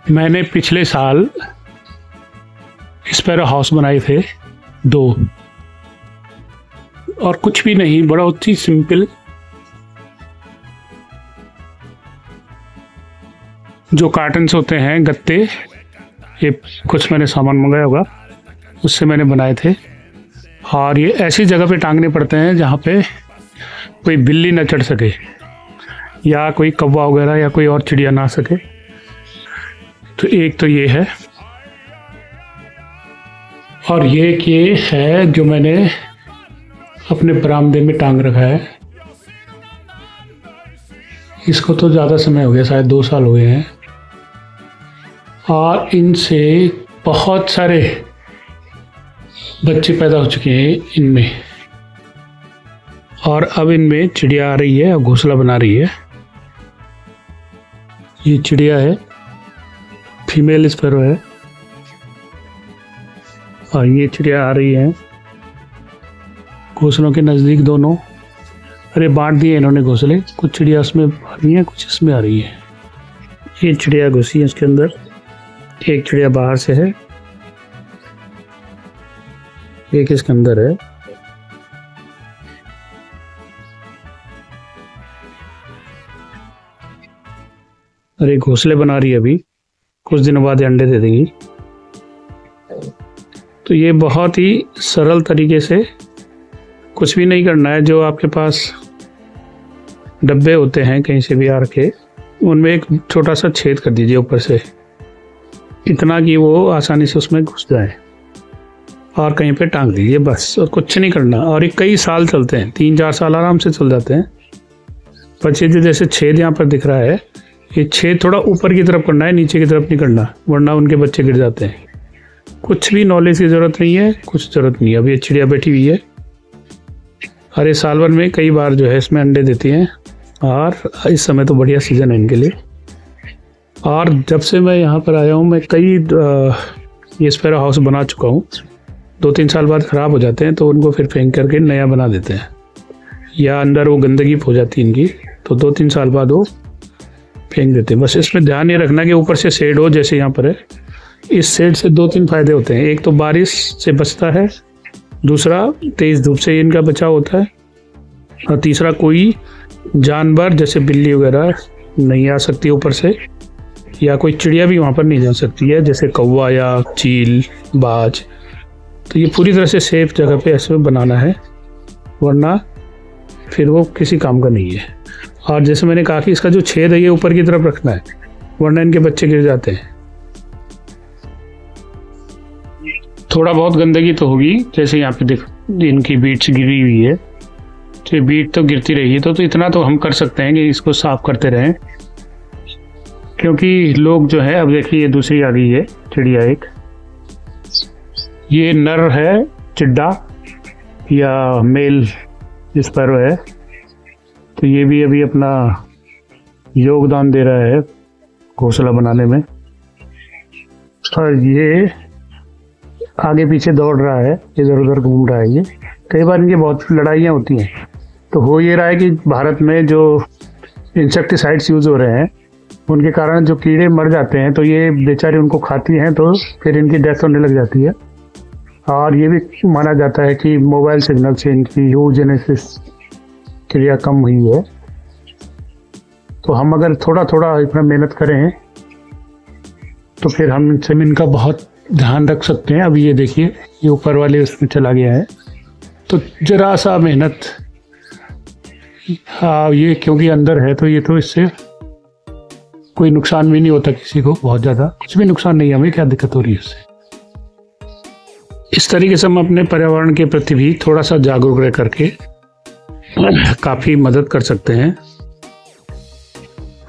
मैंने पिछले साल स्पैरो हाउस बनाए थे 2, और कुछ भी नहीं, बहुत ही सिंपल। जो कार्टन्स होते हैं, गत्ते, ये कुछ मैंने सामान मंगाया होगा, उससे मैंने बनाए थे। और ये ऐसी जगह पे टांगने पड़ते हैं जहाँ पे कोई बिल्ली न चढ़ सके, या कोई कौवा वगैरह या कोई और चिड़िया ना आ सके। तो एक तो ये है, और ये है जो मैंने अपने बरामदे में टांग रखा है। इसको तो ज़्यादा समय हो गया, शायद 2 साल हो गए हैं, और इनसे बहुत सारे बच्चे पैदा हो चुके हैं इनमें। और अब इनमें चिड़िया आ रही है और घोंसला बना रही है। ये चिड़िया है, फीमेल स्पैरो है, और ये चिड़िया आ रही है घोंसलों के नज़दीक दोनों। अरे बांट दिए इन्होंने घोंसले, कुछ चिड़िया उसमें आ रही है, कुछ इसमें आ रही है। ये चिड़िया घुसी है इसके अंदर, एक चिड़िया बाहर से है, एक इसके अंदर है। अरे घोंसले बना रही है, अभी कुछ दिनों बाद अंडे दे देंगी। तो ये बहुत ही सरल तरीके से, कुछ भी नहीं करना है। जो आपके पास डब्बे होते हैं कहीं से भी आ रखे, उनमें एक छोटा सा छेद कर दीजिए ऊपर से, इतना कि वो आसानी से उसमें घुस जाए, और कहीं पे टांग दीजिए बस, और कुछ नहीं करना। और ये कई साल चलते हैं, 3-4 साल आराम से चल जाते हैं। पर ये जो जैसे छेद यहाँ पर दिख रहा है, ये छेद थोड़ा ऊपर की तरफ करना है, नीचे की तरफ नहीं करना, वरना उनके बच्चे गिर जाते हैं। कुछ भी नॉलेज की ज़रूरत नहीं है, कुछ ज़रूरत नहीं है। अब ये चिड़िया बैठी हुई है, अरे साल भर में कई बार जो है इसमें अंडे देती हैं, और इस समय तो बढ़िया सीज़न है इनके लिए। और जब से मैं यहाँ पर आया हूँ, मैं कई ये स्पैरो हाउस बना चुका हूँ। 2-3 साल बाद ख़राब हो जाते हैं, तो उनको फिर फेंक करके नया बना देते हैं, या अंदर वो गंदगी हो जाती है इनकी, तो 2-3 साल बाद वो फेंक देते हैं। बस इसमें ध्यान ये रखना कि ऊपर से शेड हो, जैसे यहाँ पर है। इस शेड से 2-3 फ़ायदे होते हैं। एक तो बारिश से बचता है, दूसरा तेज़ धूप से इनका बचाव होता है, और तीसरा कोई जानवर जैसे बिल्ली वगैरह नहीं आ सकती ऊपर से, या कोई चिड़िया भी वहाँ पर नहीं जा सकती है, जैसे कौवा या चील, बाज। तो ये पूरी तरह से सेफ जगह पे ऐसे बनाना है, वरना फिर वो किसी काम का नहीं है। और जैसे मैंने कहा कि इसका जो छेद है ये ऊपर की तरफ रखना है, वरना इनके बच्चे गिर जाते हैं। थोड़ा बहुत गंदगी तो होगी, जैसे यहाँ पे देख इनकी बीट्स गिरी हुई है, तो ये बीट तो गिरती रहेगी। तो इतना तो हम कर सकते हैं कि इसको साफ करते रहें, क्योंकि लोग जो है, अब देखिए ये दूसरी आ गई है चिड़िया एक, ये नर है चिड्डा या मेल स्पैरो है। तो ये भी अभी अपना योगदान दे रहा है घोंसला बनाने में, और ये आगे पीछे दौड़ रहा है, इधर उधर घूम रहा है। ये कई बार इनकी बहुत लड़ाइयाँ होती हैं। तो हो ये रहा है कि भारत में जो इंसेक्टिसाइड्स यूज़ हो रहे हैं, उनके कारण जो कीड़े मर जाते हैं, तो ये बेचारे उनको खाती हैं, तो फिर इनकी डेथ होने लग जाती है। और ये भी माना जाता है कि मोबाइल सिग्नल से इनकी यूजेनेसिस क्रिया कम हुई है। तो हम अगर थोड़ा थोड़ा इतना मेहनत करें, तो फिर हम इनका बहुत ध्यान रख सकते हैं। अभी ये देखिए, ये ऊपर वाले उसमें चला गया है, तो जरा सा मेहनत। हाँ, ये क्योंकि अंदर है, तो ये तो इससे कोई नुकसान भी नहीं होता किसी को, बहुत ज़्यादा कुछ भी नुकसान नहीं है। हमें क्या दिक्कत हो रही है उससे। इस तरीके से हम अपने पर्यावरण के प्रति भी थोड़ा सा जागरूक रह करके काफ़ी मदद कर सकते हैं।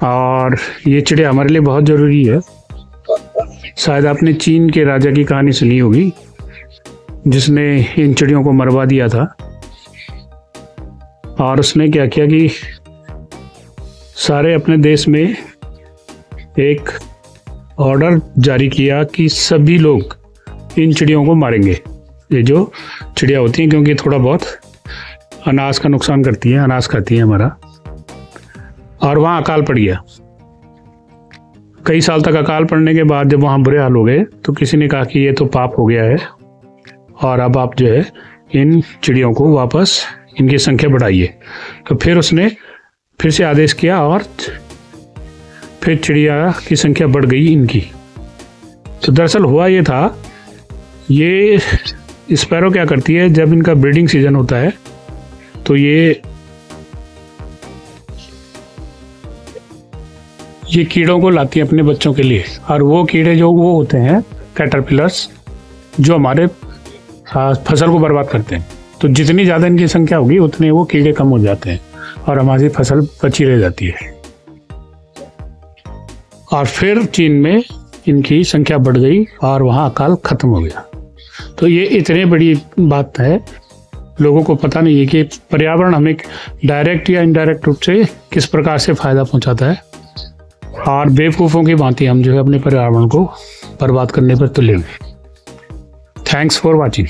और ये चिड़िया हमारे लिए बहुत ज़रूरी है। शायद आपने चीन के राजा की कहानी सुनी होगी, जिसने इन चिड़ियों को मरवा दिया था। और उसने क्या किया कि सारे अपने देश में एक ऑर्डर जारी किया कि सभी लोग इन चिड़ियों को मारेंगे, ये जो चिड़िया होती हैं, क्योंकि थोड़ा बहुत अनाज का नुकसान करती है, अनाज खाती है हमारा। और वहाँ अकाल पड़ गया। कई साल तक अकाल पड़ने के बाद जब वहाँ बुरे हाल हो गए तो किसी ने कहा कि ये तो पाप हो गया है और अब आप जो है इन चिड़ियों को वापस इनकी संख्या बढ़ाइए। तो फिर उसने फिर से आदेश किया और फिर चिड़िया की संख्या बढ़ गई इनकी। तो दरअसल हुआ ये था, ये स्पैरो क्या करती है, जब इनका ब्रीडिंग सीजन होता है तो ये कीड़ों को लाती है अपने बच्चों के लिए। और वो कीड़े जो वो होते हैं कैटरपिलर्स, जो हमारे फसल को बर्बाद करते हैं। तो जितनी ज़्यादा इनकी संख्या होगी उतने वो कीड़े कम हो जाते हैं और हमारी फसल बची रह जाती है। और फिर चीन में इनकी संख्या बढ़ गई और वहाँ अकाल खत्म हो गया। तो ये इतनी बड़ी बात है, लोगों को पता नहीं है कि पर्यावरण हमें डायरेक्ट या इनडायरेक्ट रूप से किस प्रकार से फ़ायदा पहुँचाता है। और बेवकूफ़ों की भांति हम जो है अपने पर्यावरण को बर्बाद करने पर तुले हुए। Thanks for watching.